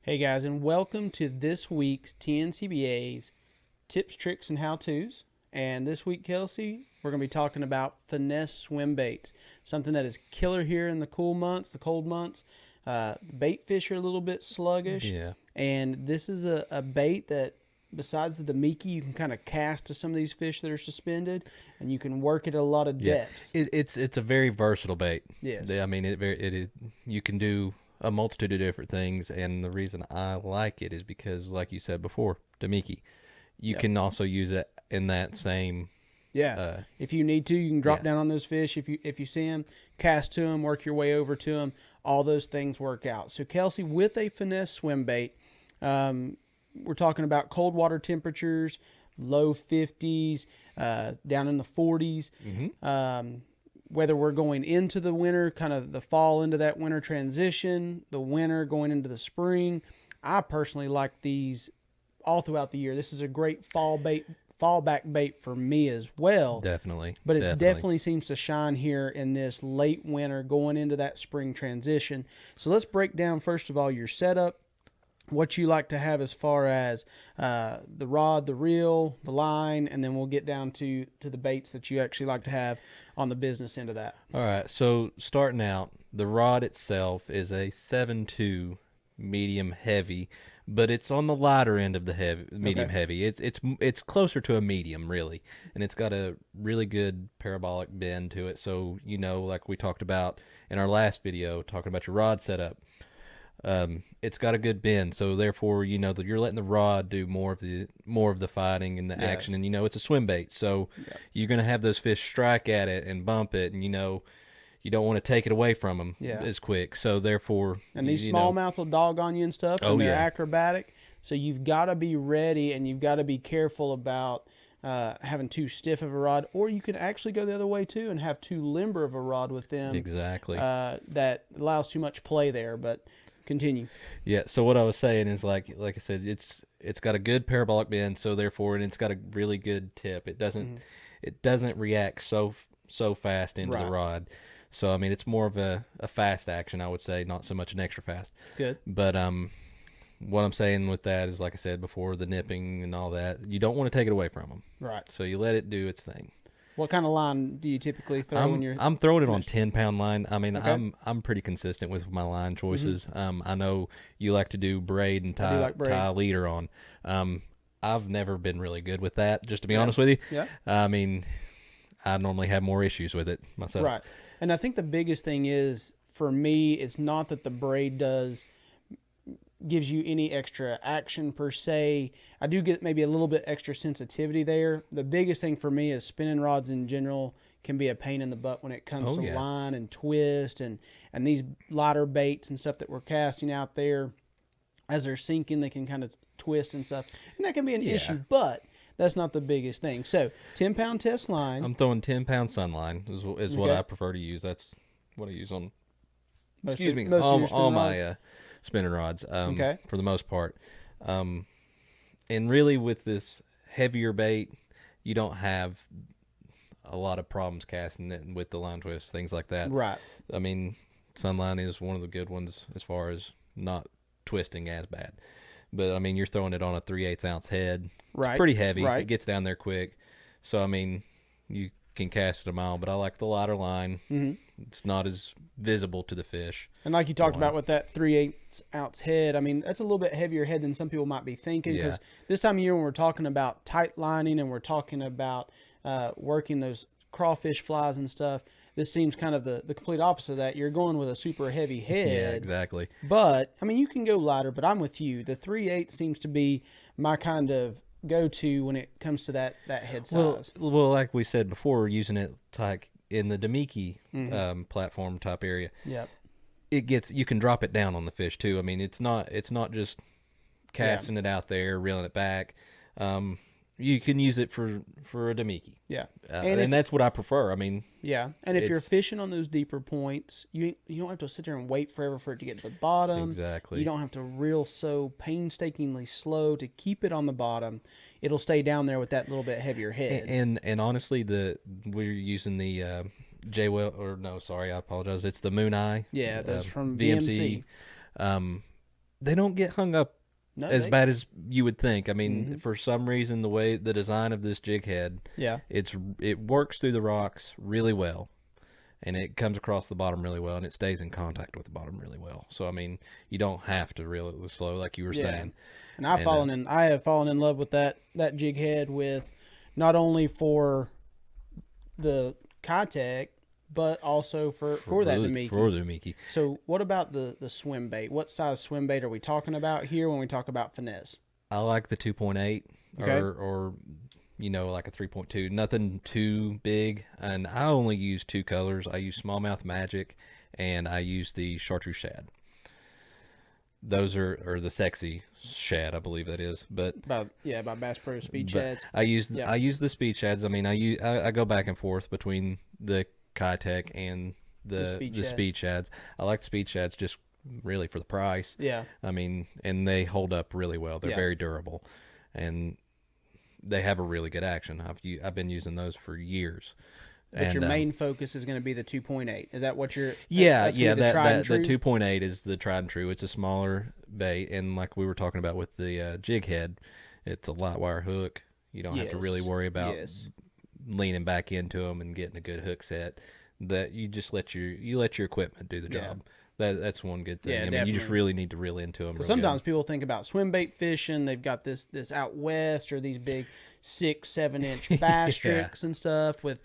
Hey guys, and welcome to this week's TNCBA's Tips, Tricks, and How-Tos. And this week, Kelsey, we're going to be talking about finesse swim baits, something that is killer here in the cold months. Bait fish are a little bit sluggish. Yeah. And this is a bait that, besides the Damiki, you can kind of cast to some of these fish that are suspended, and you can work it at a lot of depths. It's a very versatile bait. Yes. I mean, you can do a multitude of different things, and the reason I like it is because, like you said before, Damiki, you can also use it in that same. Yeah, if you need to, you can drop down on those fish. If you see them, cast to them, work your way over to them. All those things work out. So, Kelsey, with a finesse swim bait, we're talking about cold water temperatures, low 50s, down in the 40s. Mm-hmm. Whether we're going into the winter, kind of the fall into that winter transition, the winter going into the spring, I personally like these all throughout the year. This is a great fallback bait for me as well. Definitely. But it definitely seems to shine here in this late winter going into that spring transition. So let's break down, first of all, your setup, what you like to have as far as the rod, the reel, the line, and then we'll get down to the baits that you actually like to have on the business end of that. All right, so starting out, the rod itself is a 7.2 medium heavy, but it's on the lighter end of the medium heavy. It's closer to a medium, really, and it's got a really good parabolic bend to it. So, like we talked about in our last video, talking about your rod setup, it's got a good bend, so therefore that you're letting the rod do more of the fighting and the action, and it's a swim bait, so you're going to have those fish strike at it and bump it, and you don't want to take it away from them as quick, so therefore, and these smallmouth will dog on you and stuff, and they're acrobatic, so you've got to be ready and you've got to be careful about having too stiff of a rod, or you can actually go the other way too and have too limber of a rod with them. Exactly. That allows too much play there, but continue. Yeah, so what I was saying is, like I said, it's got a good parabolic bend, so therefore, and it's got a really good tip. It doesn't react so fast into the rod. So I mean, it's more of a fast action, I would say, not so much an extra fast. Good. But what I'm saying with that is, like I said before, the nipping and all that, you don't want to take it away from them. Right. So you let it do its thing. What kind of line do you typically throw when you're? I'm throwing it on 10-pound line. I mean, I'm pretty consistent with my line choices. I know you like to do braid and tie a leader on. I've never been really good with that, just to be honest with you. Yeah. I mean, I normally have more issues with it myself. Right. And I think the biggest thing is, for me, it's not that the braid gives you any extra action per se. I do get maybe a little bit extra sensitivity there. The biggest thing for me is spinning rods in general can be a pain in the butt when it comes to line and twist and these lighter baits and stuff that we're casting out there. As they're sinking, they can kind of twist and stuff, and that can be an issue, but that's not the biggest thing. So 10-pound test line. I'm throwing 10-pound Sunline is what I prefer to use. That's what I use on all my spinning rods, for the most part. And really, with this heavier bait, you don't have a lot of problems casting it with the line twists, things like that. Right. I mean, Sunline is one of the good ones as far as not twisting as bad. But, I mean, you're throwing it on a 3/8 ounce head. Right. It's pretty heavy. Right. It gets down there quick. So, I mean, you can cast it a mile, but I like the lighter line. Mm-hmm. It's not as visible to the fish. And like you talked about with that 3/8 ounce head, I mean, that's a little bit heavier head than some people might be thinking, because this time of year when we're talking about tight lining and we're talking about working those crawfish flies and stuff, this seems kind of the complete opposite of that. You're going with a super heavy head. Yeah, exactly. But, I mean, you can go lighter, but I'm with you. The 3/8 seems to be my kind of go-to when it comes to that head size. Well, like we said before, we're using it like in the Damiki platform type area. Yep. You can drop it down on the fish too. I mean, it's not just casting it out there, reeling it back. You can use it for a Damiki. Yeah. And that's what I prefer. I mean, yeah. And if you're fishing on those deeper points, you don't have to sit there and wait forever for it to get to the bottom. Exactly. You don't have to reel so painstakingly slow to keep it on the bottom. It'll stay down there with that little bit heavier head. And honestly, we're using the I apologize. It's the Moon Eye. Yeah, that's from VMC. they don't get hung up No, as bad as you would think. I mean, for some reason, the design of this jig head, yeah, it works through the rocks really well, and it comes across the bottom really well, and it stays in contact with the bottom really well. So I mean, you don't have to reel it slow like you were saying. And I have fallen in love with that jig head, with not only for the Kitech, but also for that Namiki. For the Namiki. So what about the swim bait? What size swim bait are we talking about here when we talk about finesse? I like the 2.8 Okay. or like a 3.2. Nothing too big. And I only use two colors. I use Smallmouth Magic, and I use the Chartreuse Shad. Those are the sexy shad, I believe that is. But by Bass Pro Speed Shads. I use the Speed Shads. I mean, I go back and forth between the Kitech and the Speed Shads. I like the Speed Shads just really for the price. Yeah. I mean, and they hold up really well. They're very durable, and they have a really good action. I've been using those for years. But your main focus is going to be the 2.8. Is that what you're? Yeah. The 2.8 is the tried and true. It's a smaller bait, and like we were talking about with the jig head, it's a light wire hook. You don't have to really worry about leaning back into them and getting a good hook set. That you just let your equipment do the job. That's one good thing. Yeah, I mean, you just really need to reel into them. Sometimes people think about swim bait fishing. They've got this out west, or these big 6-7 inch bass tricks and stuff with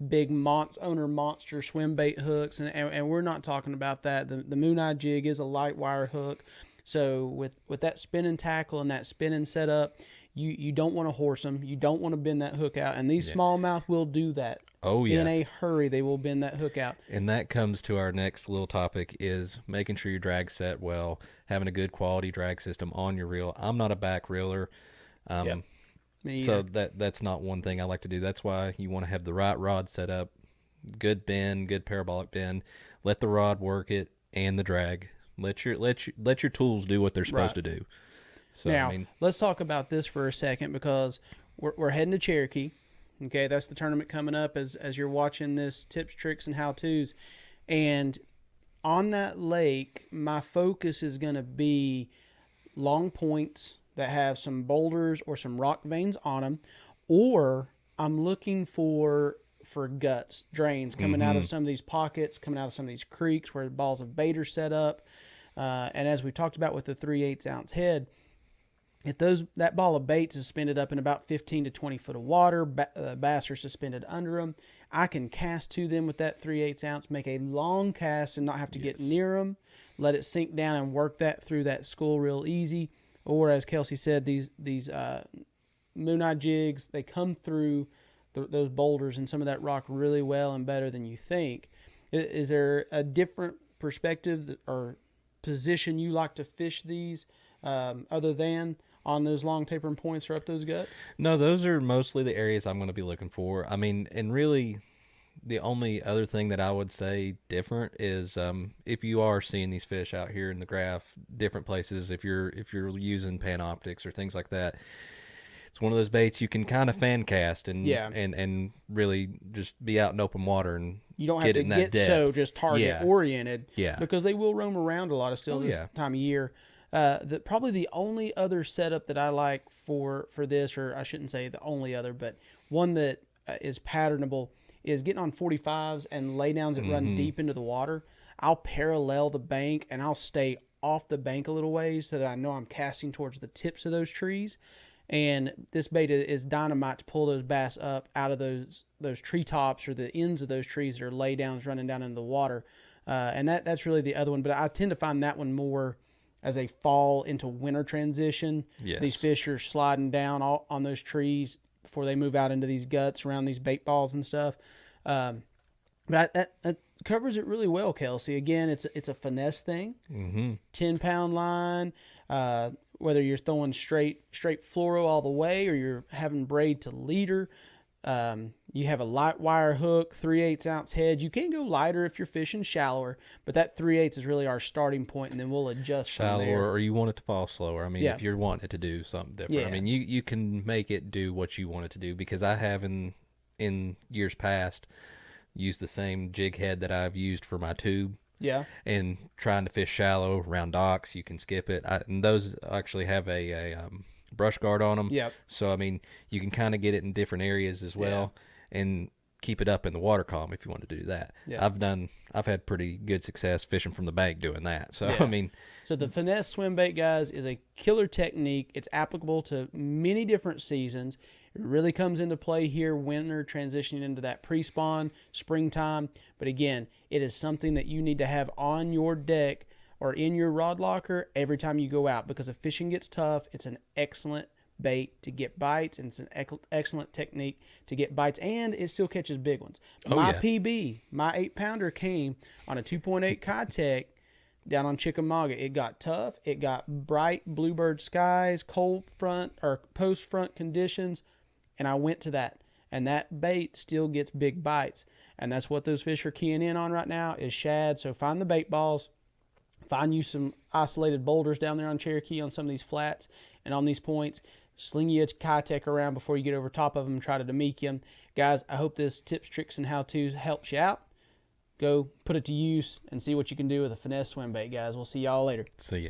big owner monster swim bait hooks, and we're not talking about that. The Moon Eye jig is a light wire hook, so with that spinning tackle and that spinning setup, you don't want to horse them. You don't want to bend that hook out, and these smallmouth will do that. Oh yeah, in a hurry they will bend that hook out. And that comes to our next little topic, is making sure your drag set well, having a good quality drag system on your reel. I'm not a back reeler. So that's not one thing I like to do. That's why you want to have the right rod set up, good bend, good parabolic bend. Let the rod work it and the drag. Let your tools do what they're supposed to do. So now let's talk about this for a second, because we're heading to Cherokee. Okay, that's the tournament coming up as you're watching this tips, tricks, and how-tos. And on that lake, my focus is going to be long points that have some boulders or some rock veins on them, or I'm looking for guts, drains coming out of some of these pockets, coming out of some of these creeks where the balls of bait are set up. And as we talked about with the 3/8 ounce head, if that ball of bait is suspended up in about 15 to 20 foot of water, bass are suspended under them, I can cast to them with that 3/8 ounce, make a long cast and not have to get near them, let it sink down and work that through that school real easy. Or as Kelsey said, these Moon Eye jigs, they come through those boulders and some of that rock really well and better than you think. Is there a different perspective or position you like to fish these other than on those long tapering points or up those guts? No, those are mostly the areas I'm going to be looking for. I mean, and really the only other thing that I would say different is if you are seeing these fish out here in the graph, different places, if you're using Panoptics or things like that, it's one of those baits you can kind of fan cast and really just be out in open water, and you don't have to get so just target oriented, because they will roam around a lot of still this time of year. Probably the only other setup that I like for this, or I shouldn't say the only other, but one that is patternable, is getting on 45s and laydowns that run deep into the water. I'll parallel the bank and I'll stay off the bank a little ways so that I know I'm casting towards the tips of those trees. And this bait is dynamite to pull those bass up out of those treetops or the ends of those trees that are laydowns running down into the water. And that's really the other one. But I tend to find that one more as a fall into winter transition. Yes. These fish are sliding down on those trees before they move out into these guts around these bait balls and stuff. But that covers it really well, Kelsey. Again, it's a finesse thing. 10-pound line, whether you're throwing straight fluoro all the way or you're having braid to leader. You have a light wire hook, 3/8 ounce head. You can go lighter if you're fishing shallower, but that 3/8 is really our starting point, and then we'll adjust from there. Shallower, or you want it to fall slower. I mean, if you're wanting it to do something different, I mean, you can make it do what you want it to do, because I have in years past used the same jig head that I've used for my tube, Yeah. And trying to fish shallow around docks, you can skip it. And those actually have a brush guard on them. Yep. So, I mean, you can kind of get it in different areas as well and keep it up in the water column if you want to do that. Yeah. I've had pretty good success fishing from the bank doing that. So, Yeah. I mean. So the finesse swim bait, guys, is a killer technique. It's applicable to many different seasons. It really comes into play here, winter, transitioning into that pre-spawn, springtime. But again, it is something that you need to have on your deck or in your rod locker every time you go out, because if fishing gets tough, it's an excellent bait to get bites, and it's an excellent technique to get bites, and it still catches big ones. My PB, my 8-pounder came on a 2.8 Kitech down on Chickamauga. It got tough. It got bright bluebird skies, cold front or post front conditions, and I went to that. And that bait still gets big bites. And that's what those fish are keying in on right now is shad. So find the bait balls. Find you some isolated boulders down there on Cherokee on some of these flats and on these points. Sling you a Kitech around before you get over top of them and try to demeke them. Guys, I hope this tips, tricks, and how-tos helps you out. Go put it to use and see what you can do with a finesse swim bait, guys. We'll see y'all later. See ya.